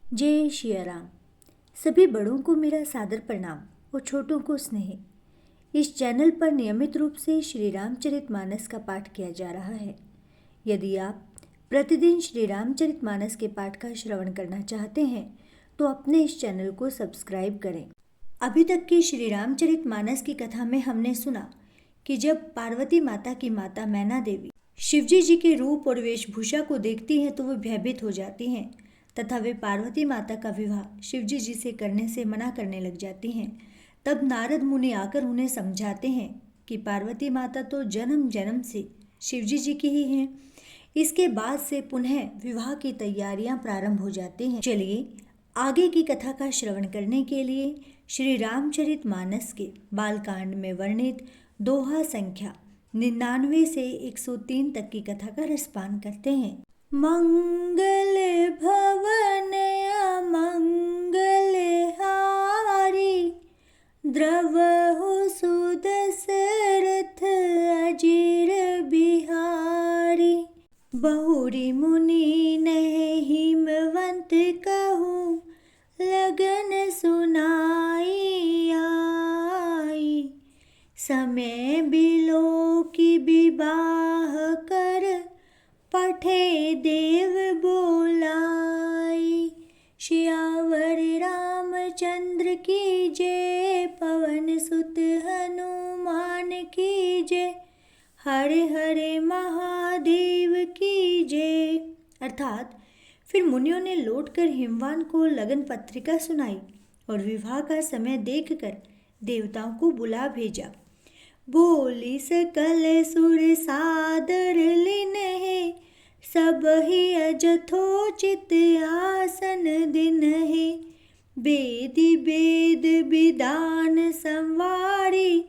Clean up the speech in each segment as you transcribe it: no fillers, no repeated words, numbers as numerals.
जय श्री राम। सभी बड़ों को मेरा सादर प्रणाम और छोटों को स्नेह। इस चैनल पर नियमित रूप से श्री रामचरितमानस का पाठ किया जा रहा है। यदि आप प्रतिदिन श्री रामचरितमानस के पाठ का श्रवण करना चाहते हैं तो अपने इस चैनल को सब्सक्राइब करें। अभी तक की श्री रामचरितमानस की कथा में हमने सुना कि जब पार्वती माता की माता मैना देवी शिवजी जी के रूप और वेशभूषा को देखती हैं तो वे भयभीत हो जाती हैं तथा वे पार्वती माता का विवाह शिवजी जी से करने से मना करने लग जाती हैं। तब नारद मुनि आकर उन्हें समझाते हैं कि पार्वती माता तो जन्म जन्म से शिवजी जी की ही हैं। इसके बाद से पुनः विवाह की तैयारियां प्रारंभ हो जाती हैं। चलिए आगे की कथा का श्रवण करने के लिए श्री रामचरितमानस के बालकांड में वर्णित दोहा संख्या 99 से 103 तक की कथा का रसपान करते हैं। मंगल भवन अमंगल हारी, द्रवहु सुदशरथ अजिर बिहारी। बहुरी मुनि नह हिमवंत कहूँ, लगन सुनाई आई। समय बिलो की विवाह कर, पठे देव बोलाई। श्यावर रामचंद्र की जय, पवन सुत हनुमान की जय, हरे हरे महादेव की जय। अर्थात फिर मुनियों ने लौटकर हिमवान को लगन पत्रिका सुनाई और विवाह का समय देखकर देवताओं को बुला भेजा। बोली सकल सुर सादर लिनहि, सब ही अजथोचित आसन दिनहि। वेदी वेद विधान संवारी,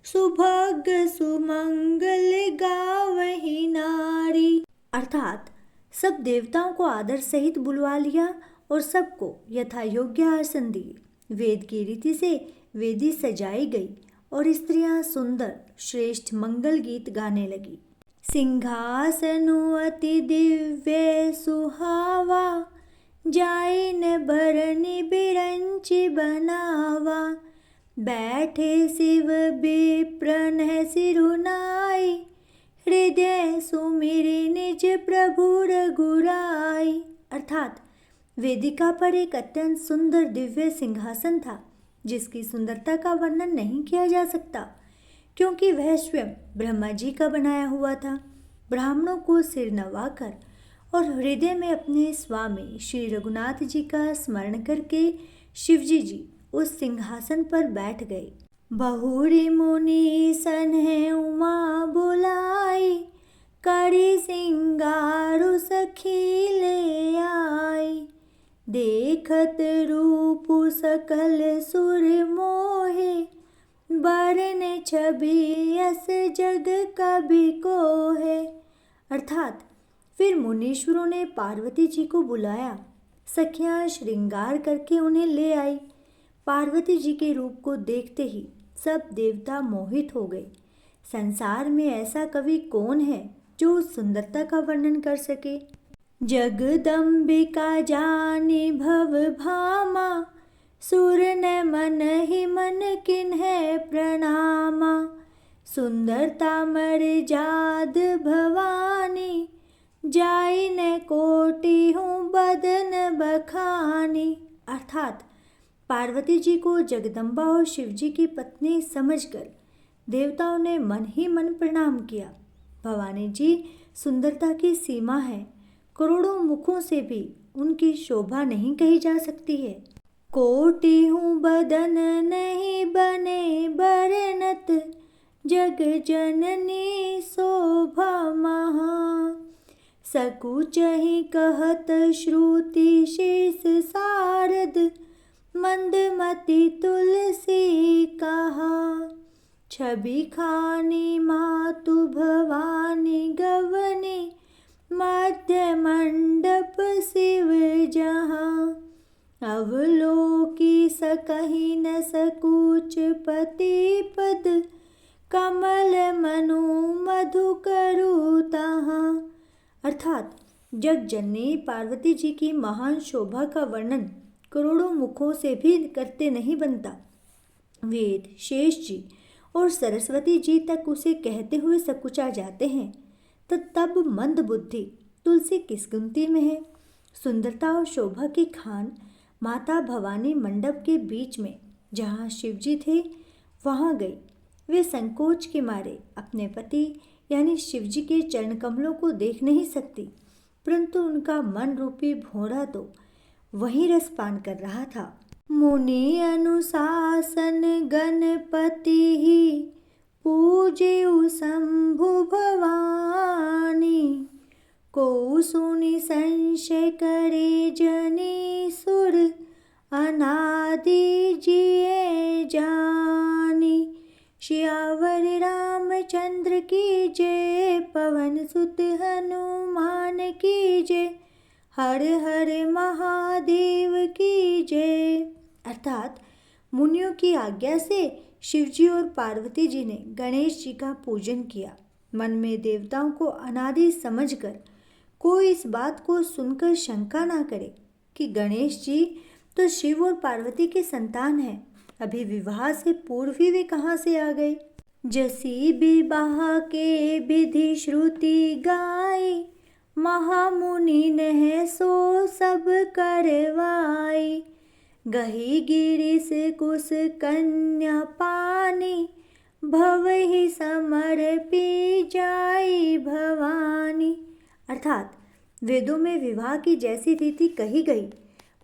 सुभग सुमंगल गावहि नारी। अर्थात सब देवताओं को आदर सहित बुलवा लिया और सबको यथा योग्य आसन दिए। वेद की रीति से वेदी सजाई गई और स्त्रियां सुंदर श्रेष्ठ मंगल गीत गाने लगी। सिंहासनु अति दिव्य सुहावा, जाइन बरनि बिरंचि बनावा। बैठे शिव विप्रन सिरुनाई, हृदय सुमिरि निज प्रभु रघुराई। अर्थात वेदिका पर एक अत्यंत सुंदर दिव्य सिंहासन था जिसकी सुंदरता का वर्णन नहीं किया जा सकता क्योंकि वह स्वयं ब्रह्मा जी का बनाया हुआ था। ब्राह्मणों को सिर नवाकर और हृदय में अपने स्वामी श्री रघुनाथ जी का स्मरण करके शिवजी जी उस सिंहासन पर बैठ गए। बहुरी मुनि सन्ह उमा बुलाई, करी सिंगारु सखी ले आई। देखत रूप सकल सुर मोहे, बरन छवि अस जग कभी कोहे। अर्थात फिर मुनीश्वरों ने पार्वती जी को बुलाया। सखियां श्रृंगार करके उन्हें ले आई। पार्वती जी के रूप को देखते ही सब देवता मोहित हो गए। संसार में ऐसा कवि कौन है जो उस सुंदरता का वर्णन कर सके। जगदम्बिका जानी भव भामा, सुर न मन ही मन किन्हे प्रणामा। सुंदरता मर जाद भवानी, जाई न कोटि हूँ बदन बखानी। अर्थात पार्वती जी को जगदम्बा और शिवजी की पत्नी समझकर देवताओं ने मन ही मन प्रणाम किया। भवानी जी सुंदरता की सीमा है, करोड़ों मुखों से भी उनकी शोभा नहीं कही जा सकती है। कोटि हूँ बदन नहीं बने बरनत, जग जननी शोभा महा। सकुचहि कहत श्रुति शेष सारद, मंदमति तुलसी कहा। छवि खानी मातु भवानी गवनी, मध्य मंडप शिव जहाँ। अवलोकी सकहि न सकुच पति पद, कमल मनु मधु करु तहाँ। अर्थात जग जननी पार्वती जी की महान शोभा का वर्णन करोड़ों मुखों से भी करते नहीं बनता। वेद, शेष जी और सरस्वती जी तक उसे कहते हुए सकुचा जाते हैं, तो तब मंद बुद्धि तुलसी किस गिनती में है। सुंदरता और शोभा की खान माता भवानी मंडप के बीच में जहाँ शिवजी थे वहाँ गई। वे संकोच के मारे अपने पति यानी शिवजी के चरण कमलों को देख नहीं सकती, परंतु उनका मन रूपी भौरा तो वहीं रसपान कर रहा था। मुनि अनुशासन गणपति ही पूजे शंभु भवानी, को सुनि संशय करे जनी सुर अनादि जिए जानी। श्यावर रामचंद्र की जय, पवन सुत हनुमान की जय, हर हर महादेव की जय। अर्थात मुनियों की आज्ञा से शिवजी और पार्वती जी ने गणेश जी का पूजन किया। मन में देवताओं को अनादि समझकर कोई इस बात को सुनकर शंका ना करे कि गणेश जी तो शिव और पार्वती के संतान हैं, अभी विवाह से पूर्व ही वे कहाँ से आ गए। जसी विवाह के विधि श्रुति गाई, महामुनि ने सो सब करवाई। गही गिरिश कुश कन्या पानी, भव ही समर्पी जाई भवानी। अर्थात वेदों में विवाह की जैसी रीति कही गई,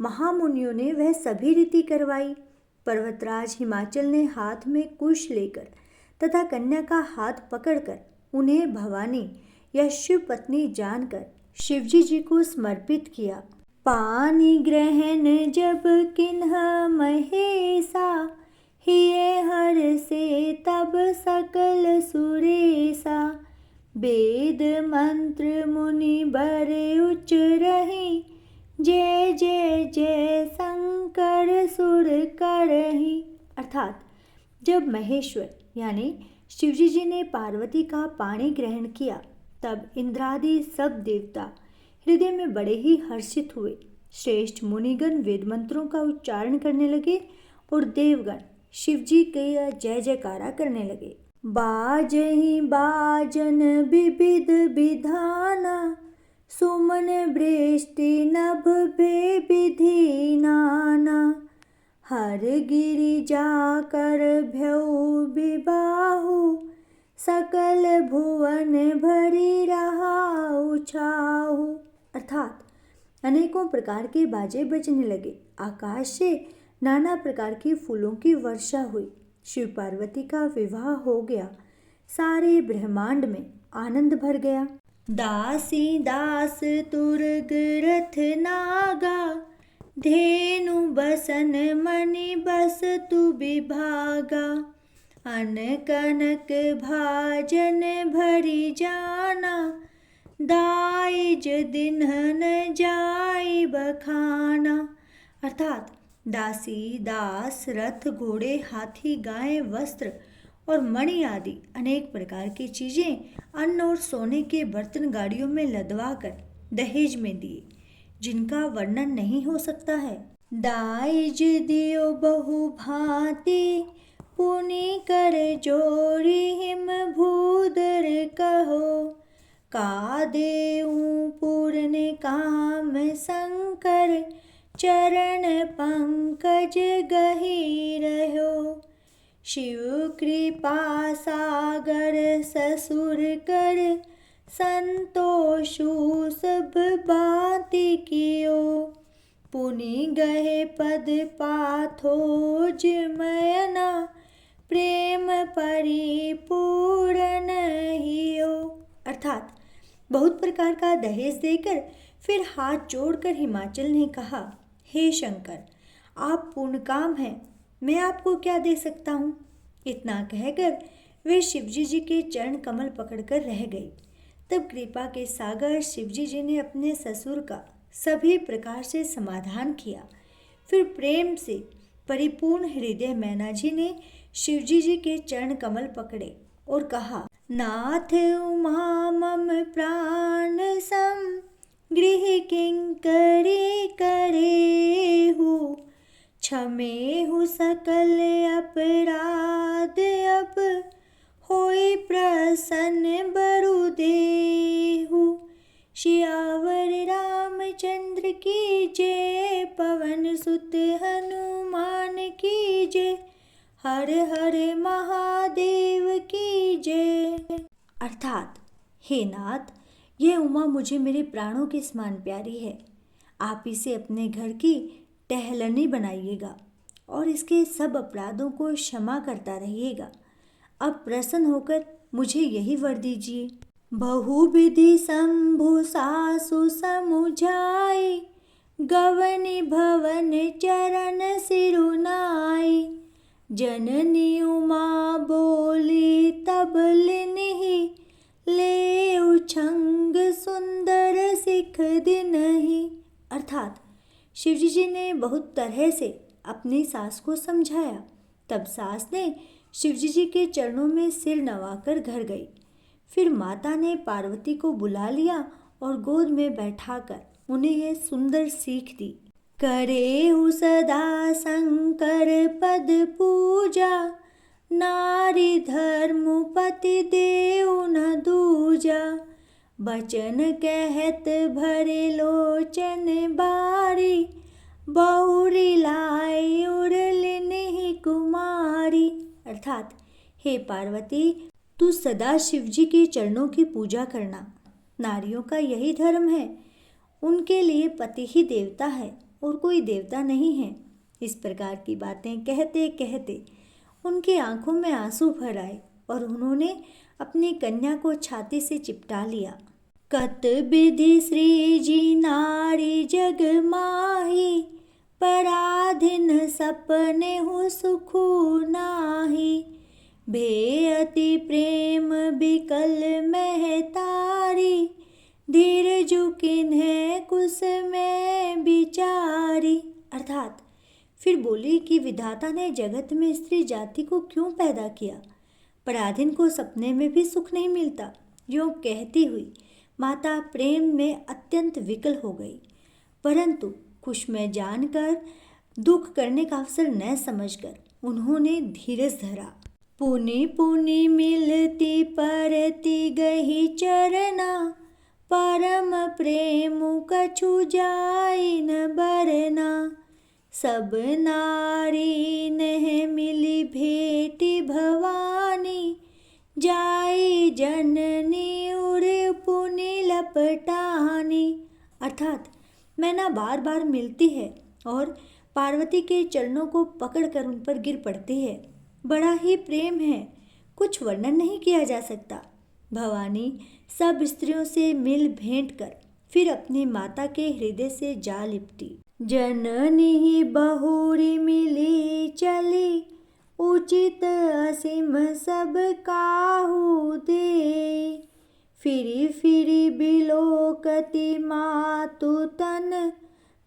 महामुनियों ने वह सभी रीति करवाई। पर्वतराज हिमाचल ने हाथ में कुश लेकर तथा कन्या का हाथ पकड़कर उन्हें भवानी या शिव पत्नी जानकर शिवजी जी को समर्पित किया। पानी ग्रहण जब किन्ह महेशा, हिये हर से तब सकल सुरेशा। वेद मंत्र मुनि बड़े उच्च रही, जय जय जय शंकर सुर करही। अर्थात जब महेश्वर यानी शिवजी जी ने पार्वती का पाणी ग्रहण किया, तब इंद्रादि सब देवता हृदय में बड़े ही हर्षित हुए। श्रेष्ठ मुनिगण वेद मंत्रों का उच्चारण करने लगे और देवगण शिवजी के जय जयकारा करने लगे। बाजहि बाजन विविध विधाना, सुमन वृष्टि नभ बे विधि नाना। हर गिरि जाकर भ्यऊ विबाहु, सकल भुवन भरी रहा उछाहु। अर्थात अनेकों प्रकार के बाजे बजने लगे, आकाश से नाना प्रकार के फूलों की वर्षा हुई, शिव पार्वती का विवाह हो गया, सारे ब्रह्मांड में आनंद भर गया। दासी दास तुरग रथ नागा, धेनु बसन मणि बस तु विभागा। अन कनक भाजन भरी जाना, दाइज दिन्हन जाई बखाना। अर्थात दासी दास रथ घोड़े हाथी गाय वस्त्र और मणि आदि अनेक प्रकार की चीजें अन्न और सोने के बर्तन गाड़ियों में लदवा कर दहेज में दिए, जिनका वर्णन नहीं हो सकता है। दाइज दियो बहु भांति, पुनि कर जोरी हिम भूदर कहो। का देऊं पूर्ण काम शंकर, चरण पंकज गही रहो। शिव कृपा सागर ससुर कर, संतोषु सब बाति कियो। पुनि गहे पद पाथोज मयना, प्रेम परिपूर्ण हियो। अर्थात बहुत प्रकार का दहेज देकर फिर हाथ जोड़कर हिमाचल ने कहा, हे शंकर, आप पूर्ण काम हैं, मैं आपको क्या दे सकता हूँ। इतना कहकर वे शिवजी जी के चरण कमल पकड़कर रह गई। तब कृपा के सागर शिवजी जी ने अपने ससुर का सभी प्रकार से समाधान किया। फिर प्रेम से परिपूर्ण हृदय मैना जी ने शिवजी जी के चरण कमल पकड़े और कहा, नाथ उमा मम प्राण सम, गृह किंकरी करेहु, क्षमेहु सकल अपराध, अब होई प्रसन्न बरु। सियावर रामचंद्र की जय, पवन सुत हनुमान की जय, हर हर महादेव की जय। अर्थात, हे नाथ, यह उमा मुझे मेरे प्राणों के समान प्यारी है। आप इसे अपने घर की टहलनी बनाइएगा और इसके सब अपराधों को क्षमा करता रहिएगा। अब प्रसन्न होकर मुझे यही वर दीजिए। बहुविधि शंभु सासु समुझाई, गवनि भवन चरण सिरुनाई, जननी उमा बोली तब लिन्हि, ले उछंग सुंदर सिख दिन्हि। अर्थात, शिवजी जी ने बहुत तरह से अपनी सास को समझाया। तब सास ने शिवजी जी के चरणों में सिर नवाकर घर गई। फिर माता ने पार्वती को बुला लिया और गोद में बैठाकर उन्हें यह सुंदर सीख दी। करेहु सदा शंकर पद पूजा, नारी धर्म पति देउ न दूजा, बचन कहत भरे लोचन बारी, बहुरी लाई उरलिन्हि कुमारी। अर्थात, हे पार्वती, तू सदा शिवजी के चरणों की पूजा करना। नारियों का यही धर्म है। उनके लिए पति ही देवता है और कोई देवता नहीं है। इस प्रकार की बातें कहते कहते उनकी आंखों में आंसू भर आए और उन्होंने अपनी कन्या को छाती से चिपटा लिया। कत विधि श्री जी नारी जग माही, पराधीन सपने हु सुखु नाही, भेअति प्रेम बिकल महतारी, धीरजु किन्हे कुस में बिचारी। अर्थात, फिर बोली कि विधाता ने जगत में स्त्री जाति को क्यों पैदा किया। पराधीन को सपने में भी सुख नहीं मिलता। यूँ कहती हुई माता प्रेम में अत्यंत विकल हो गई, परंतु कुछ में जानकर दुख करने का अवसर न समझकर उन्होंने धीरज धरा। पुनि पुनि मिलती परती गही चरना, परम प्रेम कछु जाई न बरना, सब नारी नह मिली भेटी भवानी, जाई जननी उर पुनि लपटानी। अर्थात, मैना बार बार मिलती है और पार्वती के चरणों को पकड़कर उन पर गिर पड़ती है। बड़ा ही प्रेम है, कुछ वर्णन नहीं किया जा सकता। भवानी सब स्त्रियों से मिल भेंट कर फिर अपनी माता के हृदय से जा लिपटी। जननी बहुरी मिली चली, उचित असीम सब काहू दे, फिरी फिरी बिलोकति मातु तन,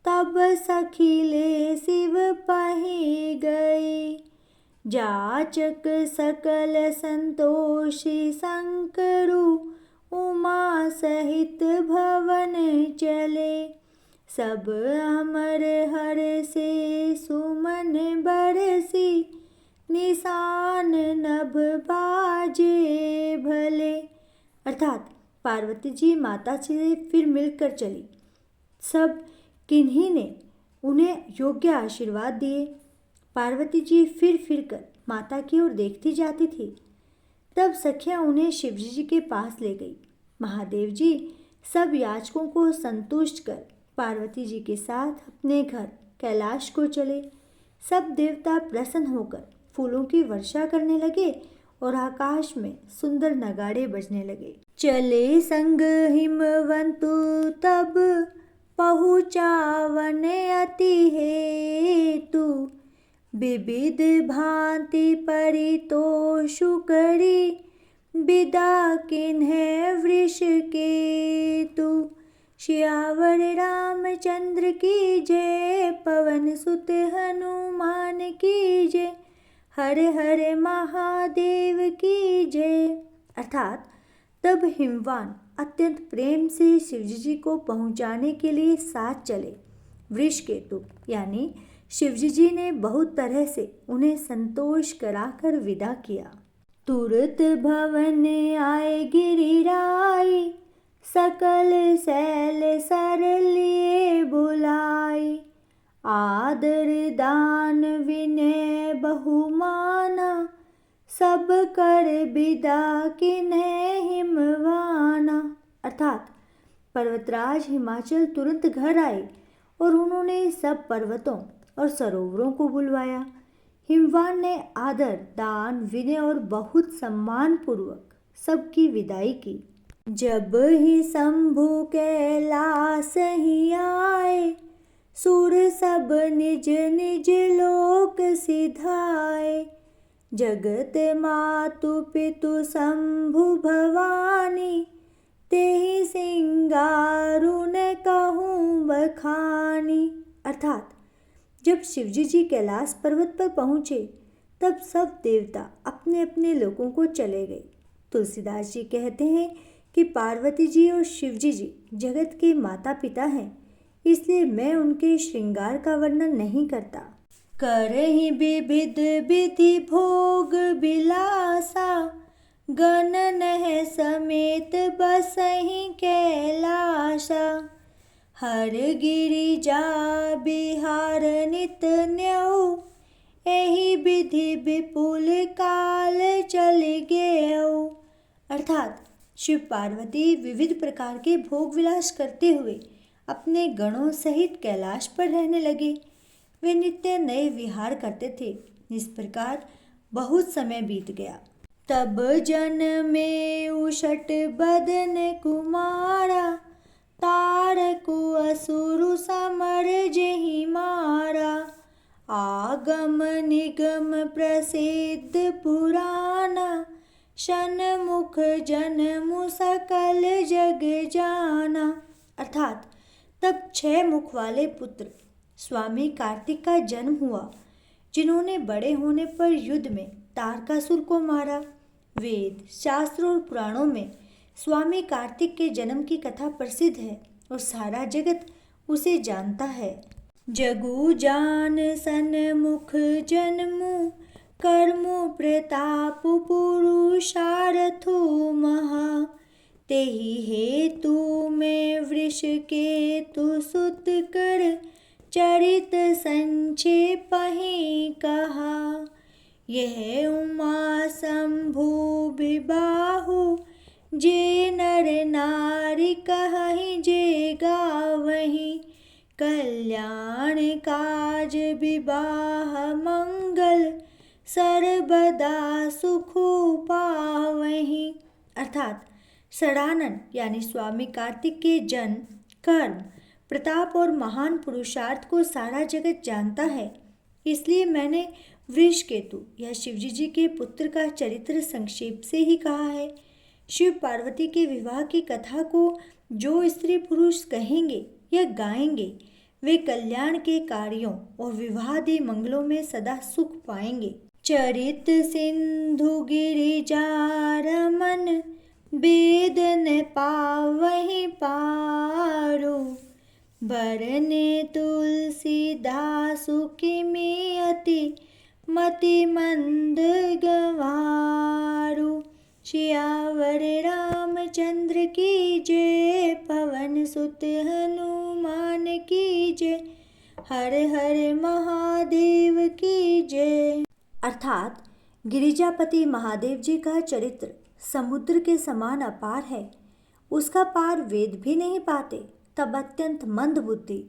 तब सखीले शिव पही गई, जाचक सकल संतोषी शंकरु, उमा सहित भवन चले, सब अमर हर से सुमन बरसी, निशान नभ बाजे भले। अर्थात, पार्वती जी माता से फिर मिलकर चली। सब किन्हीं ने उन्हें योग्य आशीर्वाद दिए। पार्वती जी फिर कर माता की ओर देखती जाती थी। तब सखियां उन्हें शिवजी जी के पास ले गई। महादेव जी सब याचकों को संतुष्ट कर पार्वती जी के साथ अपने घर कैलाश को चले। सब देवता प्रसन्न होकर फूलों की वर्षा करने लगे और आकाश में सुंदर नगाड़े बजने लगे। चले संग हिमवंतु तब, पहुँचावन अति हेतु, विविध भांति परितोषु करी, विदा किन्हे वृष केतु। सियावर रामचंद्र की जय, पवन सुत हनुमान की जय, हर हर महादेव की जय। अर्थात, तब हिमवान अत्यंत प्रेम से शिवजी जी को पहुंचाने के लिए साथ चले। वृषकेतु यानी शिवजी जी ने बहुत तरह से उन्हें संतोष कराकर विदा किया। तुरत भवन आए गिरिराई, सकल सैल सर लिए बुलाई। आदर दान विनय बहुमाना, सब कर विदा किन्हें हिमवाना। अर्थात पर्वतराज हिमाचल तुरंत घर आए और उन्होंने सब पर्वतों और सरोवरों को बुलवाया। हिमवान ने आदर दान विनय और बहुत सम्मान पूर्वक सबकी विदाई की। जब ही शंभु कैलास ही आए, सुर सब निज निज लोक सिधाए। जगत मातु पितु शंभु भवानी, तेहि सिंगारु न कहूँ बखानी। अर्थात जब शिवजी जी कैलाश पर्वत पर पहुँचे तब सब देवता अपने अपने लोकों को चले गए। तुलसीदास जी कहते हैं कि पार्वती जी और शिवजी जी जगत के माता पिता हैं, इसलिए मैं उनके श्रृंगार का वर्णन नहीं करता। करहि विविध विधि भोग विलासा, गण नह समेत बसहि कैलासा। हर गिरिजा बिहार नित न्यऊ, एहि विधि विपुल काल चल गयऊ। अर्थात शिव पार्वती विविध प्रकार के भोग विलास करते हुए अपने गणों सहित कैलाश पर रहने लगे। वे नित्य नए विहार करते थे। इस प्रकार बहुत समय बीत गया। तब जन्मे उषट बदन कुमारा, तारकु असुरु समर जेहि मारा। आगम निगम प्रसिद्ध पुराना, षण्मुख जन्मु सकल जग जाना। अर्थात तब 6 मुख वाले पुत्र स्वामी कार्तिक का जन्म हुआ, जिन्होंने बड़े होने पर युद्ध में तारकासुर को मारा। वेद शास्त्र और पुराणों में स्वामी कार्तिक के जन्म की कथा प्रसिद्ध है और सारा जगत उसे जानता है। जगु जान सन्मुख जन्मु, कर्मु प्रतापु पुरुषार्थु महा। तेहि हेतु में वृषकेतु सुत कर, चरित संक्षेपहि कहा। यह उमा शंभु विबाहु, जे नर नारी कहहि जे गावहि। कल्याण काज विवाह मंगल, सर्वदा सुख पावहि। अर्थात षडानन यानी स्वामी कार्तिक के जन्म, कर्म, प्रताप और महान पुरुषार्थ को सारा जगत जानता है, इसलिए मैंने वृषकेतु या शिवजी जी के पुत्र का चरित्र संक्षेप से ही कहा है। शिव पार्वती के विवाह की कथा को जो स्त्री पुरुष कहेंगे या गाएंगे, वे कल्याण के कार्यों और विवाहादि मंगलों में सदा सुख पाएंगे। चरित सिंधु गिरिजा रमन, वेद न पावहि पारो। बरने तुलसीदासु किमि अति, मति मंद गंवारो। सियावर रामचंद्र की जय, पवन सुत हनुमान की जय। हर हर महादेव की जय। अर्थात गिरिजापति महादेव जी का चरित्र समुद्र के समान अपार है, उसका पार वेद भी नहीं पाते। तब अत्यंत मंद बुद्धि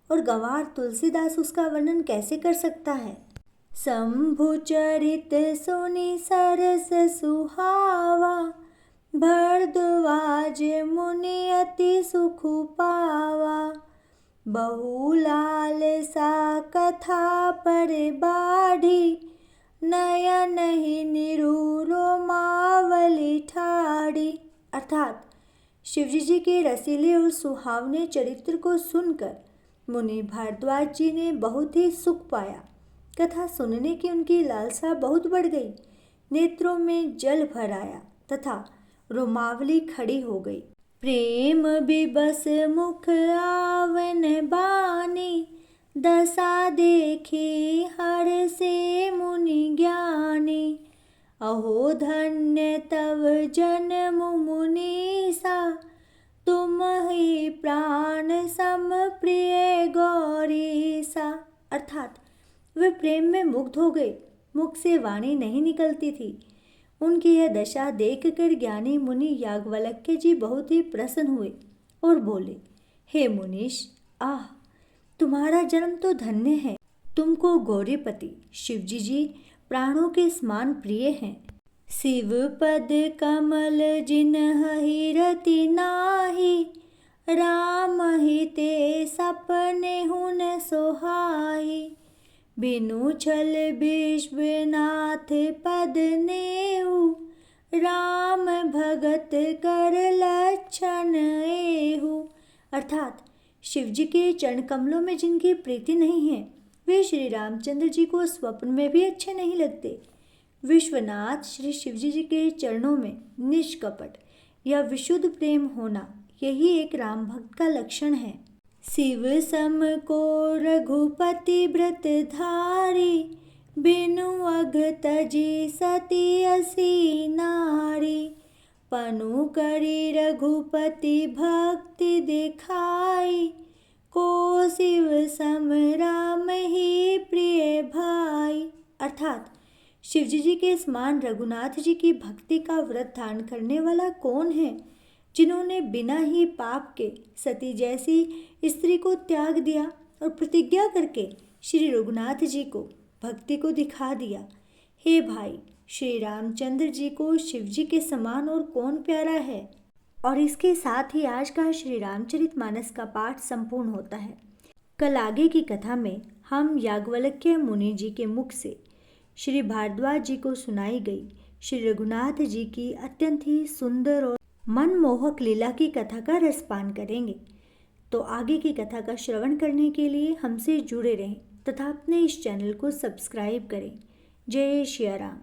और गंवार तुलसीदास उसका वर्णन कैसे कर सकता है। शंभु चरित सुनि सरस सुहावा, भरद्वाज मुनि अति सुख पावा। बहुलाल सा कथा पर बाढ़ी, नयन ही निरूरो मावली ठाड़ी। अर्थात शिवजी जी के रसीले और सुहावने चरित्र को सुनकर मुनि भारद्वाज जी ने बहुत ही सुख पाया। कथा सुनने की उनकी लालसा बहुत बढ़ गई। नेत्रों में जल भर आया तथा रोमावली खड़ी हो गई। प्रेम बिबस मुख आवन बानी, दशा देखे हर से मुनि ज्ञानी। अहो धन्य तव जन्म मुनीसा, तुम ही प्राण सम प्रिय गौरीसा। अर्थात वे प्रेम में मुग्ध हो गए, मुख से वाणी नहीं निकलती थी। उनकी यह दशा देखकर ज्ञानी मुनि याज्ञवल्क्य जी बहुत ही प्रसन्न हुए और बोले, हे मुनीश, आह, तुम्हारा जन्म तो धन्य है। तुमको गौरीपति शिवजी जी प्राणों के समान प्रिय हैं। शिव पद कमल जिन्हि रति नाही, राम ही ते सपने हुन सोहाई। बिनु छल विश्वनाथ पद नेहु, राम भगत कर लक्षण एहु। अर्थात शिवजी के चरण कमलों में जिनकी प्रीति नहीं है, वे श्री रामचंद्र जी को स्वप्न में भी अच्छे नहीं लगते। विश्वनाथ श्री शिवजी जी के चरणों में निष्कपट या विशुद्ध प्रेम होना, यही एक राम भक्त का लक्षण है। शिव सम को रघुपति व्रत धारी, बिनु अघ तजी सती असी नारी। पनु करी रघुपति भक्ति दिखाई, को शिव सम राम ही प्रिय भाई। अर्थात शिवजी जी के समान रघुनाथ जी की भक्ति का व्रत धारण करने वाला कौन है, जिन्होंने बिना ही पाप के सती जैसी स्त्री को त्याग दिया और प्रतिज्ञा करके श्री रघुनाथ जी को भक्ति को दिखा दिया। हे भाई, श्री रामचंद्र जी को शिव जी के समान और कौन प्यारा है। और इसके साथ ही आज का श्री रामचरितमानस का पाठ संपूर्ण होता है। कल आगे की कथा में हम याज्ञवल्क्य मुनि जी के मुख से श्री भारद्वाज जी को सुनाई गई श्री रघुनाथ जी की अत्यंत ही सुंदर और मनमोहक लीला की कथा का रसपान करेंगे। तो आगे की कथा का श्रवण करने के लिए हमसे जुड़े रहें तथा अपने इस चैनल को सब्सक्राइब करें। जय श्री राम।